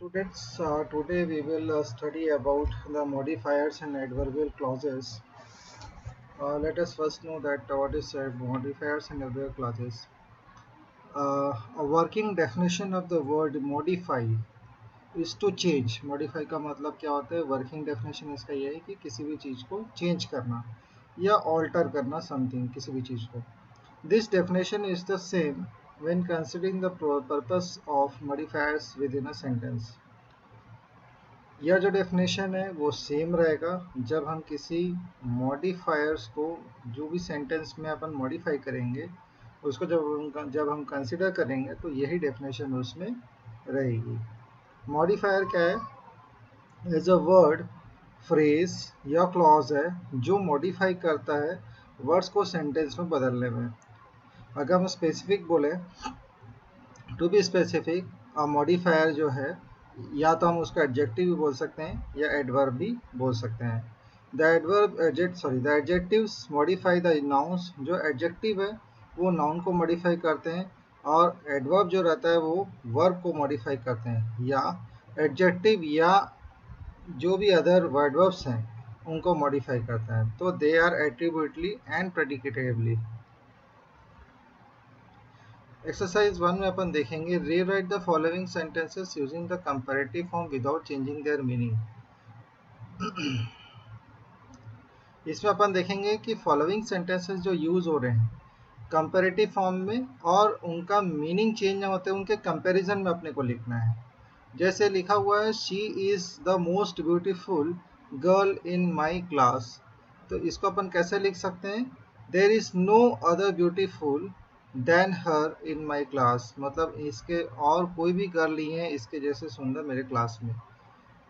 Students, today we will study about the modifiers and adverbial clauses. Let us first know that what is modifiers and adverbial clauses. A working definition of the word modify is to change. Modify का मतलब क्या होता है? Working definition इसका ये है कि किसी भी चीज़ को चेंज करना या ऑल्टर करना समथिंग किसी भी चीज़ को. This definition is the same when considering the purpose of modifiers within a sentence. यह जो डेफिनेशन है वो सेम रहेगा जब हम किसी मॉडिफायर्स को जो भी सेंटेंस में अपन मॉडिफाई करेंगे उसको जब हम कंसिडर करेंगे तो यही डेफिनेशन उसमें रहेगी. मॉडिफायर क्या है? एज अ वर्ड, फ्रेज या क्लॉज है जो मॉडिफाई करता है वर्ड्स को सेंटेंस में बदलने में. अगर हम स्पेसिफिक बोले, टू बी स्पेसिफिक, मॉडिफायर जो है या तो हम उसको एडजेक्टिव भी बोल सकते हैं या एडवर्ब भी बोल सकते हैं. The adjectives modify the nouns. जो एडजेक्टिव है वो नाउन को मॉडिफाई करते हैं और एडवर्ब जो रहता है वो वर्ब को मॉडिफाई करते हैं, या एडजेक्टिव या जो भी अदर वर्ड्स हैं उनको मॉडिफाई करता है. तो they are एट्रीब्यूटली and predicatively. Exercise 1 में अपन देखेंगे rewrite the following sentences using the comparative form without changing their meaning. इसमें अपन देखेंगे कि फॉलोइंग सेंटेंसेस जो यूज हो रहे हैं कंपैरेटिव फॉर्म में और उनका मीनिंग चेंज ना होते उनके कंपैरिजन में अपने को लिखना है. जैसे लिखा हुआ है she is the most beautiful girl in my class. तो इसको अपन कैसे लिख सकते हैं? There is no other beautiful than her in my class. मतलब इसके और कोई भी गर्ल नहीं है इसके जैसे सुंदर मेरे क्लास में.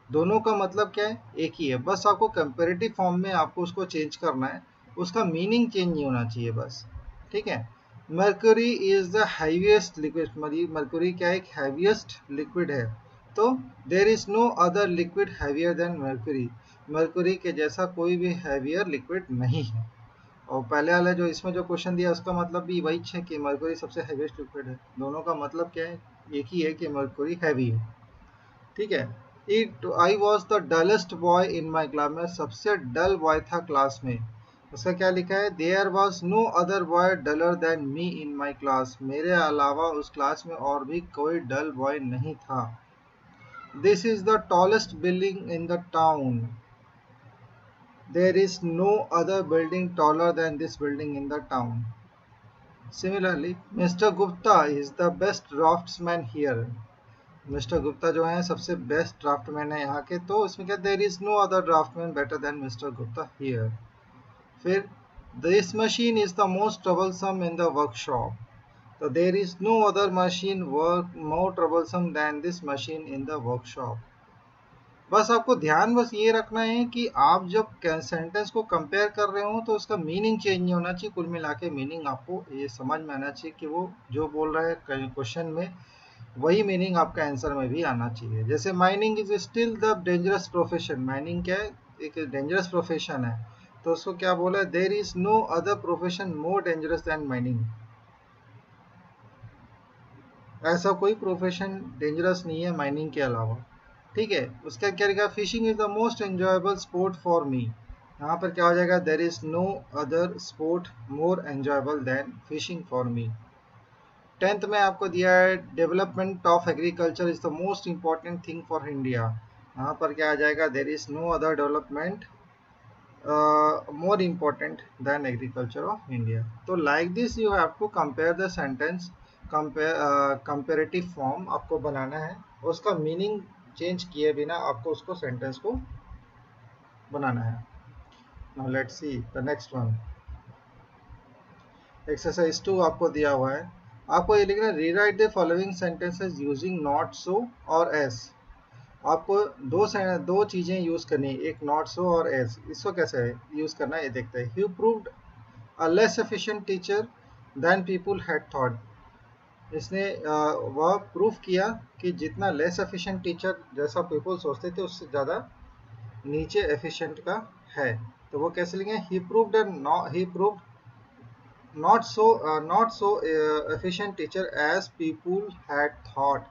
दोनों का मतलब क्या है? एक ही है. बस आपको कंपैरेटिव फॉर्म में आपको उसको चेंज करना है, उसका मीनिंग चेंज नहीं होना चाहिए बस. ठीक है. Mercury is the heaviest liquid. Mercury क्या है? एक हैवीएस्ट लिक्विड है. तो there is no other liquid heavier than mercury. Mercury के जैसा कोई भी हैवियर लिक्विड नहीं है. और पहले वाला जो इसमें जो क्वेश्चन दिया उसका मतलब भी वही है कि मर्क्यूरी सबसे हैवीएस्ट लिक्विड है. दोनों का मतलब क्या है? एक ही है कि मर्क्यूरी हैवी है. ठीक है. I was the dullest boy in my class. मैं सबसे डल बॉय था क्लास में. उसका क्या लिखा है? There was no other boy duller than me in my class. मेरे अलावा उस क्लास में और भी कोई डल बॉय नहीं था. This is the tallest building in the town. There is no other building taller than this building in the town. Similarly mister Gupta is the best draftsman here. Mister Gupta जो है सबसे बेस्ट ड्राफ्टमैन है यहाँ के. तो इसमें क्या? There is no other draftsman better than mister Gupta here. फिर this machine is the most troublesome in the workshop. तो there is no other machine work more troublesome than this machine in the workshop. बस आपको ध्यान बस ये रखना है कि आप जब सेंटेंस को कंपेयर कर रहे हो तो उसका मीनिंग चेंज नहीं होना चाहिए. कुल मिला के मीनिंग आपको ये समझ में आना चाहिए कि वो जो बोल रहा है क्वेश्चन में वही मीनिंग आपका आंसर में भी आना चाहिए. जैसे mining is still the dangerous profession. Mining क्या है? एक डेंजरस प्रोफेशन है. तो उसको क्या बोला है? There is no other profession more dangerous than mining. ऐसा कोई प्रोफेशन डेंजरस नहीं है माइनिंग के अलावा. ठीक है. उसका क्या लिखा? Fishing is the most enjoyable sport for me. यहाँ पर क्या हो जाएगा? There is no other sport more enjoyable than fishing for me. 10th में आपको दिया है development of agriculture is the most important thing for India. यहाँ पर क्या आ जाएगा? There is no other development more important than agriculture of India. तो like this you have to compare the sentence. Comparative form आपको बनाना है, उसका meaning change किए बिना आपको उसको सेंटेंस को बनाना है. Now let's see the next one. Exercise 2 आपको दिया हुआ है. आपको ये लिखना है rewrite the following sentences using not so और एस. आपको दो चीज़ें यूज़ करनी है, एक नॉट सो और एस. इसको कैसे यूज़ करना है ये देखते हैं. He proved a less efficient teacher than people had thought. इसने वह प्रूफ किया कि जितना लेस एफिशिएंट टीचर जैसा पीपल सोचते थे उससे ज़्यादा नीचे एफिशिएंट का है. तो वो कैसे लिखेंगे? He proved not so efficient teacher as people had thought.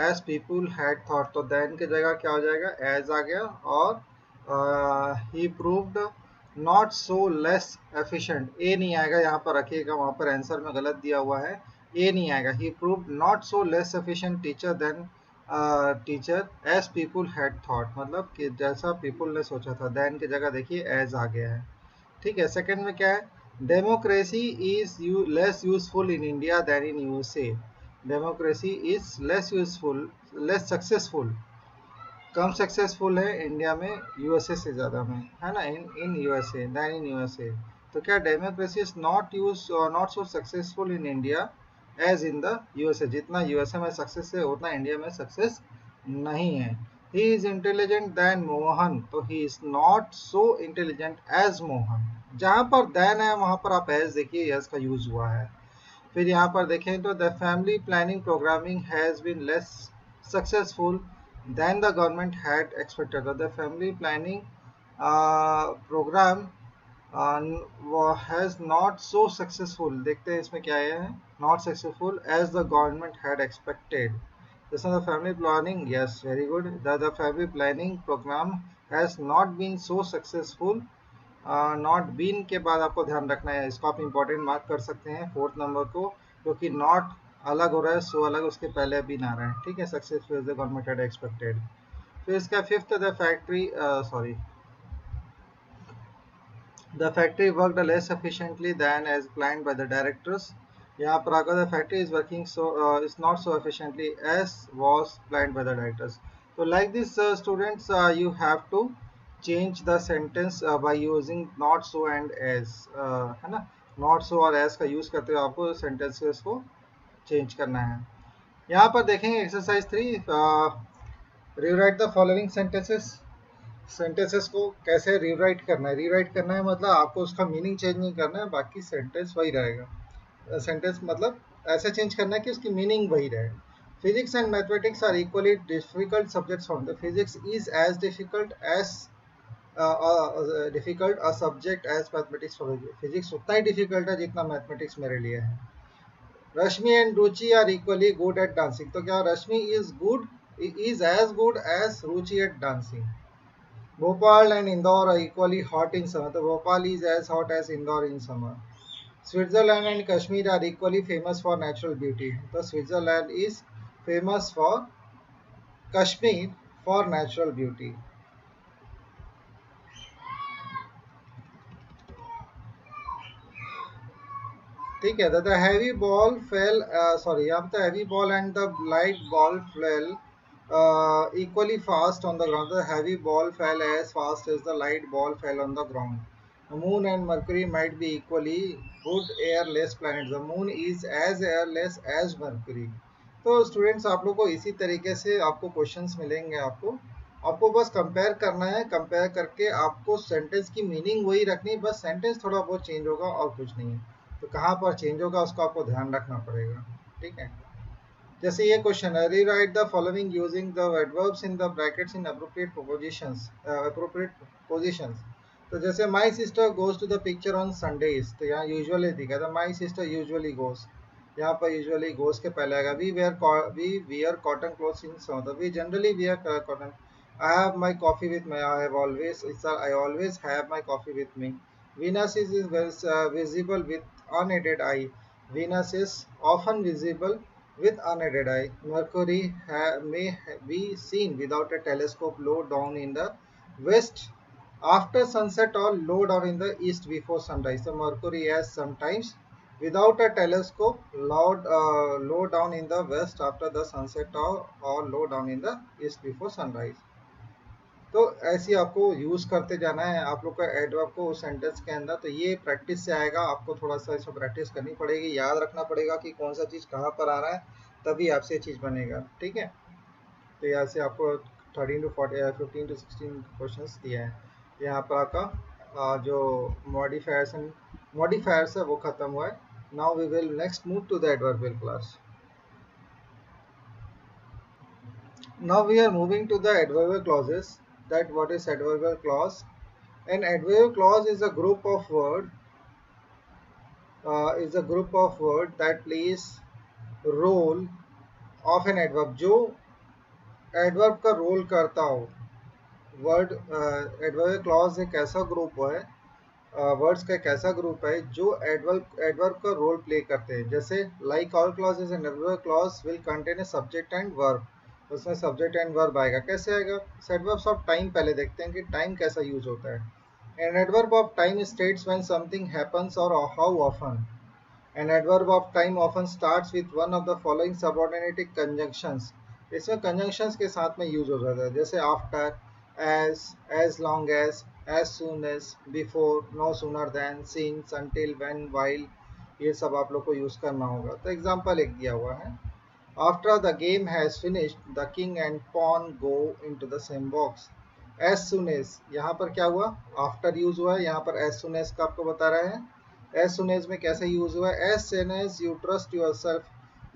As people had thought, तो देन की जगह क्या हो जाएगा, एज आ गया। और he proved not so less efficient, a नहीं आएगा, यहाँ पर रखिएगा, वहाँ पर आंसर में गलत दिया हुआ है, ए नहीं आएगा। He proved not so less efficient teacher than teacher as people had thought, मतलब कि जैसा पीपुल ने सोचा था। देन की जगह देखिए एज आ गया है। ठीक है, सेकंड में क्या है, democracy is less useful in India than in USA. Democracy is less useful, less successful, कम सक्सेसफुल है इंडिया में यूएसए से ज़्यादा में, है ना, in in USA than in USA. तो क्या democracy is not so successful in India as in the USA, जितना यूएसए में सक्सेस है उतना इंडिया में सक्सेस नहीं है। He is intelligent than Mohan, तो he is not so intelligent as Mohan. जहां पर देन है वहां पर आप एज देखिए, एज का यूज हुआ है। फिर यहाँ पर देखें तो the family planning programming has been less successful than the government had expected. The family planning program has not so successful, देखते हैं इसमें क्या है, not successful as the government had expected. This is the family planning. Yes, very good. The family planning program has not been so successful. Not been के बाद आपको ध्यान रखना है, इसको आप इंपॉर्टेंट मार्क कर सकते हैं फोर्थ नंबर को, क्योंकि नॉट अलग हो रहा है, सो अलग, उसके पहले बीन आ रहा है। ठीक है, successful the government had expected. फिर इसका fifth, the factory worked less efficiently than as planned by the directors. यहाँ पर आकर the factory is working so is not so efficiently as was planned by the directors. तो like this students, you have to change the sentence by using not so and as, है ना, not so और as का use करते हुए आपको sentences को change करना है। यहाँ पर देखेंगे exercise 3, rewrite the following sentences. Sentences को कैसे रीराइट करना है, रीराइट करना है मतलब आपको उसका मीनिंग चेंज नहीं करना है, बाकी सेंटेंस वही रहेगा। सेंटेंस मतलब ऐसे चेंज करना है कि उसकी मीनिंग वही रहे। Physics and mathematics are equally difficult subjects for the physics is as difficult as difficult a subject as mathematics for physics, उतना ही डिफिकल्ट है जितना मैथमेटिक्स मेरे लिए है। Rashmi and Ruchi are equally good at dancing, तो क्या Rashmi is as good as Ruchi at dancing. Bhopal and Indore are equally hot in summer, तो Bhopal is as hot as Indore in summer. Switzerland and Kashmir are equally famous for natural beauty, तो Switzerland is famous for Kashmir for natural beauty. ठीक है, the heavy ball fell, sorry यहाँ पे heavy ball and the light ball fell equally fast on the ground. The heavy ball fell as fast as the light ball fell on the ground. The moon and Mercury might be equally good airless planets. The moon is as airless as Mercury. तो students आप लोग को इसी तरीके से आपको questions मिलेंगे, आपको बस कंपेयर करना है, कंपेयर करके आपको सेंटेंस की मीनिंग वही रखनी, बस सेंटेंस थोड़ा बहुत चेंज होगा और कुछ नहीं है। तो कहाँ पर चेंज होगा उसको आपको ध्यान रखना पड़ेगा। ठीक है, जैसे ये क्वेश्चन है, rewrite the following using the adverbs in the brackets in appropriate positions. तो जैसे my sister goes to the picture on Sundays, तो यहाँ यूजुअली दिखा था, माय सिस्टर यूजुअली गोज, यहाँ पर यूजुअली गोज के पहले आएगा। We wear cotton clothes in summer, we generally wear cotton. I have my coffee with me, I always have my coffee with me. Venus is visible with unaided eye. Venus is often visible with unaided eye. Mercury may be seen without a telescope low down in the west after sunset or low down in the east before sunrise. So Mercury is sometimes without a telescope low down in the west after the sunset or low down in the east before sunrise. तो ऐसे आपको use करते जाना है आप लोग का adverb को उस सेंटेंस के अंदर। तो ये प्रैक्टिस से आएगा, आपको थोड़ा सा इसमें प्रैक्टिस करनी पड़ेगी, याद रखना पड़ेगा कि कौन सा चीज़ कहाँ पर आ रहा है, तभी आपसे ये चीज़ बनेगा। ठीक है, तो यहाँ से आपको 13 to 40 15 to 16 क्वेश्चन दिए हैं। यहाँ पर आपका जो मॉडिफायर्स है वो खत्म हुआ है। Now we will next move to the adverbial class. Now we are moving to the adverbial clauses. That what is adverbial clause? An adverbial clause is a group of word that plays role of an adverb, जो adverb का role करता हो। Word adverb clause एक ऐसा group है, words का एक ऐसा ग्रुप है जो एडवर्ब का रोल प्ले करते हैं। जैसे like all clauses an adverb clause will contain a subject and verb, उसमें सब्जेक्ट एंड वर्ब आएगा। कैसे आएगा? एडवर्ब्स ऑफ टाइम पहले देखते हैं कि टाइम कैसा यूज होता है। An adverb of time states when something happens और how often. An adverb of time often starts with one of the following subordinated conjunctions. इसमें conjunctions के साथ में यूज हो जाता है, जैसे after, as long as soon as, before, no sooner than, since, until, when, while, ये सब आप लोग को यूज करना होगा। तो एग्जाम्पल एक दिया हुआ है, after the game has finished, the king and pawn go into the same box. As soon as, यहाँ पर क्या हुआ? after यूज हुआ है, यहाँ पर as soon as का आपको बता रहा है। as soon as में कैसे यूज हुआ है? as soon as you trust yourself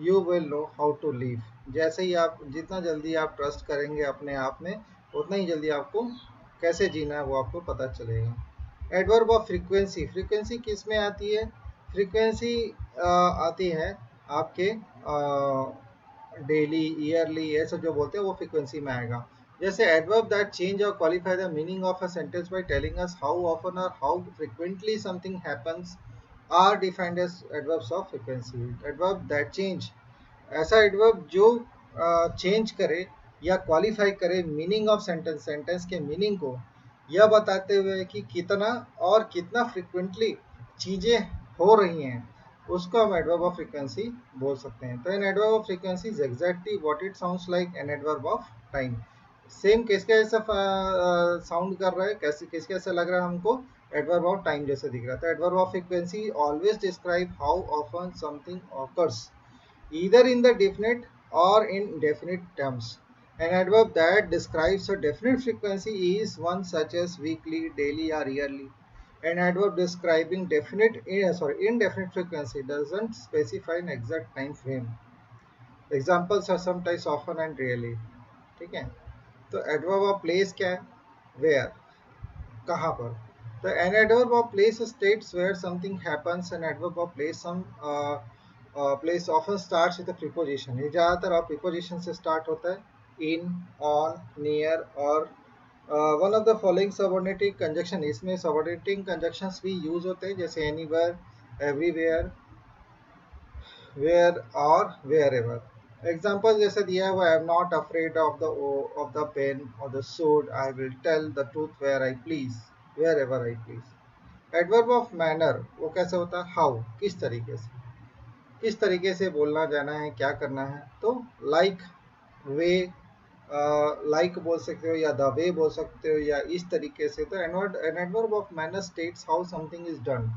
you will know how to live। जैसे ही आप, जितना जल्दी आप ट्रस्ट करेंगे अपने आप में, उतना ही जल्दी आपको कैसे जीना है वो आपको पता चलेगा। एडवर्ब ऑफ फ्रीक्वेंसी, फ्रीक्वेंसी किस में आती है? फ्रीक्वेंसी आती है आपके डेली, ईयरली, ये सब जो बोलते हैं वो फ्रीक्वेंसी में आएगा। जैसे एडवर्ब दैट चेंज और qualify the meaning of a sentence by telling us how often और how frequently something happens are defined as adverbs of frequency. Adverb that change, ऐसा एडवर्ब जो चेंज करे या क्वालिफाई करे मीनिंग ऑफ सेंटेंस, सेंटेंस के meaning को, यह बताते हुए कि कितना और कितना फ्रिक्वेंटली चीज़ें हो रही हैं, उसको हम एडवर्ब ऑफ फ्रीक्वेंसी बोल सकते हैं। तो N adverb of frequency is exactly what it sounds like an adverb of time. Same किसके जैसा साउंड कर रहा है, कैसे किसके जैसा लग रहा है हमको? एडवर्ब ऑफ टाइम जैसे दिख रहा था। Adverb of frequency always describe how often something occurs either in the definite or in definite terms. An adverb that describes a definite frequency is one such as weekly, daily, or yearly. An adverb describing indefinite frequency doesn't specify an exact time frame. Examples are sometimes, often, and rarely. ठीक है? तो adverb of place क्या है? Where, कहाँ पर? तो an adverb of place states where something happens. An adverb of place place often starts with a preposition. ये ज़्यादातर आप preposition से start होता है, in, on, near और one of the following subordinating conjunction। इसमें subordinating conjunctions भी use होते हैं, जैसे anywhere, everywhere, where और wherever। एग्जाम्पल जैसे दिया हुआ, I am not afraid of the pen और the sword, I will tell the truth where I please, wherever I please. Adverb of manner वो कैसे होता है? हाउ, किस तरीके से बोलना जाना है, क्या करना है। तो लाइक, वे, लाइक बोल सकते हो या द वे बोल सकते हो या इस तरीके से। तो N adverb of manner states how something is done,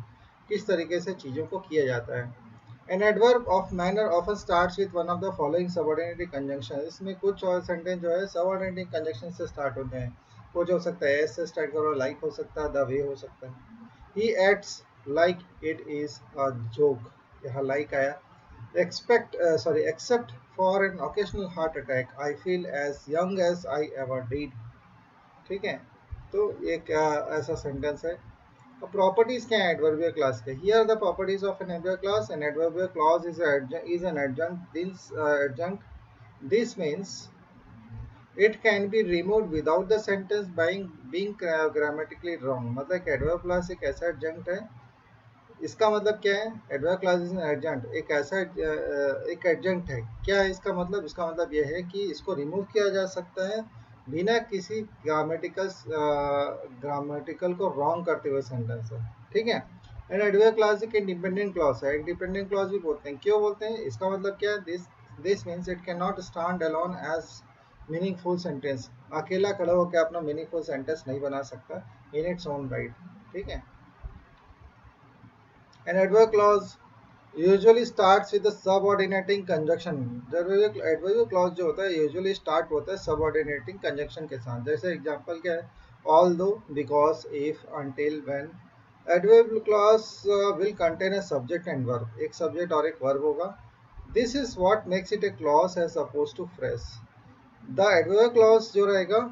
किस तरीके से चीज़ों को किया जाता है। An adverb of manner often starts with one of the following subordinating conjunctions। इसमें कुछ और सेंटेंस जो है subordinating conjunction से स्टार्ट होते हैं। कुछ हो सकता है एस से स्टार्ट करो, लाइक हो सकता है, द वे हो सकता है। He acts like it is a joke, यहाँ लाइक आया। Except for an occasional heart attack, I feel as young as I ever did। ठीक है, तो एक ऐसा सेंटेंस है। अब प्रॉपर्टीज क्या है एडवर्बियल क्लॉज के? Here the properties of an adverbial clause. An adverbial clause is an adjunct. This means it can be removed without the sentence being grammatically wrong. मतलब एडवर्बियल क्लॉज एक ऐसा adjunct है, इसका मतलब क्या है? Adverb clause is an adjunct, एक ऐसा एक एडजंक्ट है। क्या है इसका मतलब? इसका मतलब यह है कि इसको रिमूव किया जा सकता है बिना किसी ग्रामेटिकल को रॉन्ग करते हुए सेंटेंस है। ठीक है। एंड एडवर्ब क्लॉज एक इंडिपेंडेंट क्लॉज है। इंडिपेंडेंट क्लॉज भी बोलते हैं। क्यों बोलते हैं? इसका मतलब क्या है? This means it can not stand alone as meaningful sentence. अकेला खड़ा होकर अपना मीनिंगफुल सेंटेंस नहीं बना सकता इन इट्स ओन राइट। ठीक है। An adverb clause usually starts with a subordinating conjunction। adverb clause जो होता है usually start होता है subordinating conjunction के साथ। जैसे एग्जांपल क्या है? although, because, if, until, when। adverb clause will contain a subject and verb। एक subject और एक verb होगा। this is what makes it a clause as opposed to phrase। the adverb clause जो रहेगा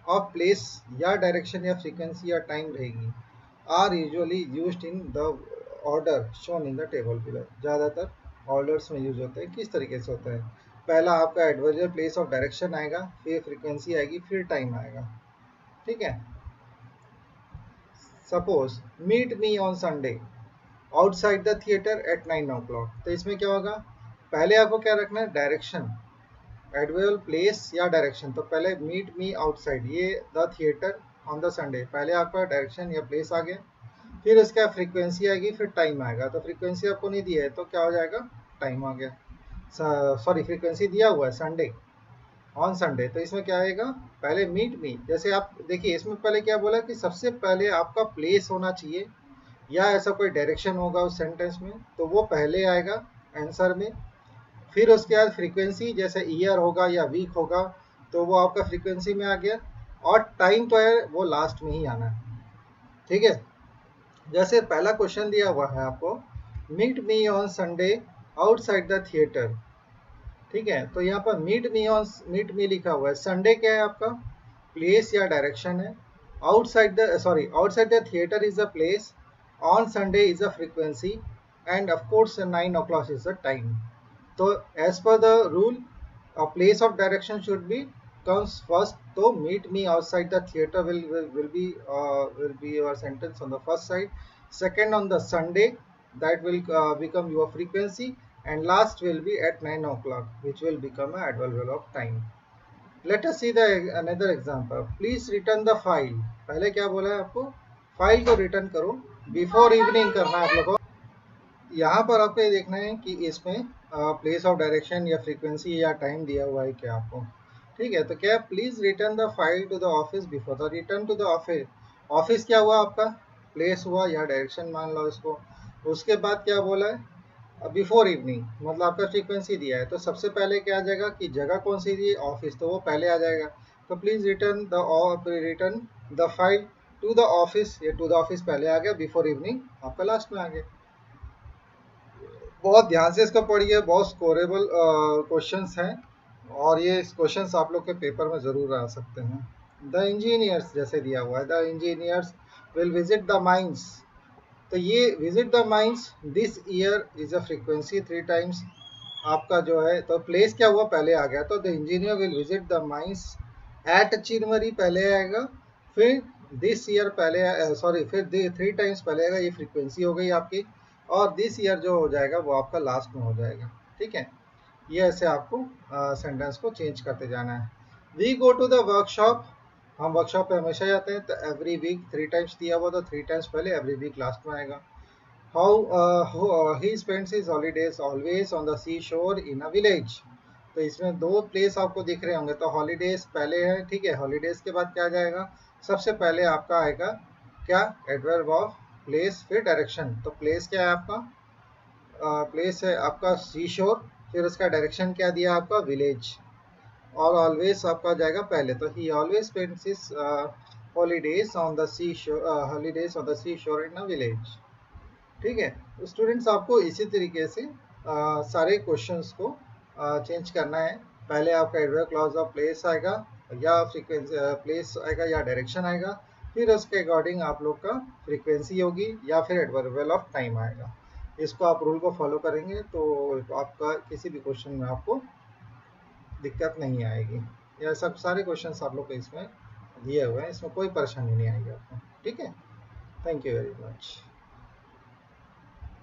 of place या direction या frequency या time रहेगी, are usually used in the order shown in the table below. ज़्यादातर orders में use होते हैं। किस तरीके से होता है? पहला आपका एडवर्बियल प्लेस ऑफ डायरेक्शन आएगा, फिर फ्रीक्वेंसी आएगी, फिर टाइम आएगा। ठीक है। Suppose meet me on Sunday outside the theatre at 9 o'clock। तो इसमें क्या होगा, पहले आपको क्या रखना है, डायरेक्शन, एडवर्बियल प्लेस या डायरेक्शन। तो पहले मीट मी आउटसाइड, ये the theatre on the Sunday, पहले आपका डायरेक्शन या प्लेस आ गया, फिर उसका फ्रीक्वेंसी आएगी, फिर टाइम आएगा। तो फ्रीक्वेंसी आपको नहीं दिया है तो क्या हो जाएगा, टाइम आ गया। सॉरी, फ्रीक्वेंसी दिया हुआ है संडे, ऑन संडे, तो इसमें क्या आएगा, पहले मीट मी। जैसे आप देखिए इसमें पहले क्या बोला कि सबसे पहले आपका प्लेस होना चाहिए या ऐसा कोई डायरेक्शन होगा उस सेंटेंस में, तो वो पहले आएगा आंसर में। फिर उसके बाद फ्रीक्वेंसी, जैसे ईयर होगा या वीक होगा तो वो आपका फ्रीक्वेंसी में आ गया, और टाइम तो है वो लास्ट में ही आना है। ठीक है। जैसे पहला क्वेश्चन दिया हुआ है आपको, meet me on Sunday outside the theatre. ठीक है, तो यहाँ पर मीट मी लिखा हुआ है, संडे क्या है आपका, प्लेस या डायरेक्शन है, outside the theatre is a place, on Sunday is a frequency, and of course 9 o'clock is the time. तो as per the rule, place of direction should be comes first. So meet me outside the theater will be your sentence on the first side. Second on the Sunday, that will become your frequency, and last will be at 9 o'clock, which will become an adverbial of time. Let us see the another example. Please return the file. पहले क्या बोला है आपको, file को return करो, before evening करना है आप लोगों को। यहाँ पर आपको ये देखना है कि इसमें प्लेस ऑफ डायरेक्शन या फ्रीक्वेंसी या टाइम दिया हुआ है क्या आपको। ठीक है, तो क्या, please return the file to the office before the return to the office. Office क्या हुआ आपका, प्लेस हुआ या डायरेक्शन मान लो इसको। उसके बाद क्या बोला है, बिफोर इवनिंग, मतलब आपका फ्रीक्वेंसी दिया है, तो सबसे पहले क्या आ जाएगा कि जगह कौन सी दी, ऑफिस, तो वो पहले आ जाएगा। तो please return the file to the office, ये टू द ऑफिस पहले आ गया, बिफोर इवनिंग आपका लास्ट में आ गया। बहुत ध्यान से इसको पढ़िए, बहुत स्कोरेबल क्वेश्चंस हैं, और ये क्वेश्चंस आप लोग के पेपर में ज़रूर आ सकते हैं। द इंजीनियर्स जैसे दिया हुआ है, the engineers will visit the mines. तो ये visit the mines this year is a frequency 3 times आपका जो है। तो प्लेस क्या हुआ, पहले आ गया, तो the engineer will visit the mines at Chirmiri पहले आएगा, फिर दिस ईयर पहले, सॉरी, फिर 3 times पहले आएगा, ये फ्रीक्वेंसी हो गई आपकी, और दिस ईयर जो हो जाएगा वो आपका लास्ट में हो जाएगा। ठीक है, ये ऐसे आपको सेंटेंस को चेंज करते जाना है। We go to the workshop, हम वर्कशॉप पे हमेशा जाते हैं, तो एवरी वीक 3 times दिया हुआ, तो 3 times पहले, एवरी वीक लास्ट में आएगा। he spends his holidays always on the seashore in a village। तो इसमें दो प्लेस आपको दिख रहे होंगे, तो हॉलीडेज पहले है। ठीक है, हॉलीडेज के बाद क्या आ जाएगा, सबसे पहले आपका आएगा क्या, एडवर्ब ऑफ प्लेस, फिर डायरेक्शन। तो प्लेस क्या है आपका, प्लेस है आपका सी शोर, फिर उसका डायरेक्शन क्या दिया आपका, विलेज, और ऑलवेज आपका जाएगा पहले। तो he always spends his holidays on the sea shore in a village. ठीक है, तो स्टूडेंट्स आपको इसी तरीके से सारे क्वेश्चंस को चेंज करना है। पहले आपका एडवर्ब क्लॉज ऑफ प्लेस आएगा, या फ्रीक्वेंसी प्लेस आएगा, या डायरेक्शन आएगा, फिर उसके अकॉर्डिंग आप लोग का फ्रीक्वेंसी होगी, या फिर एडवर्बियल ऑफ टाइम आएगा। इसको आप रूल को फॉलो करेंगे तो आपका किसी भी क्वेश्चन में आपको दिक्कत नहीं आएगी। यह सब सारे क्वेश्चंस आप लोग को इसमें दिए हुए हैं, इसमें कोई परेशानी नहीं आएगी आपको। ठीक है, थैंक यू वेरी मच।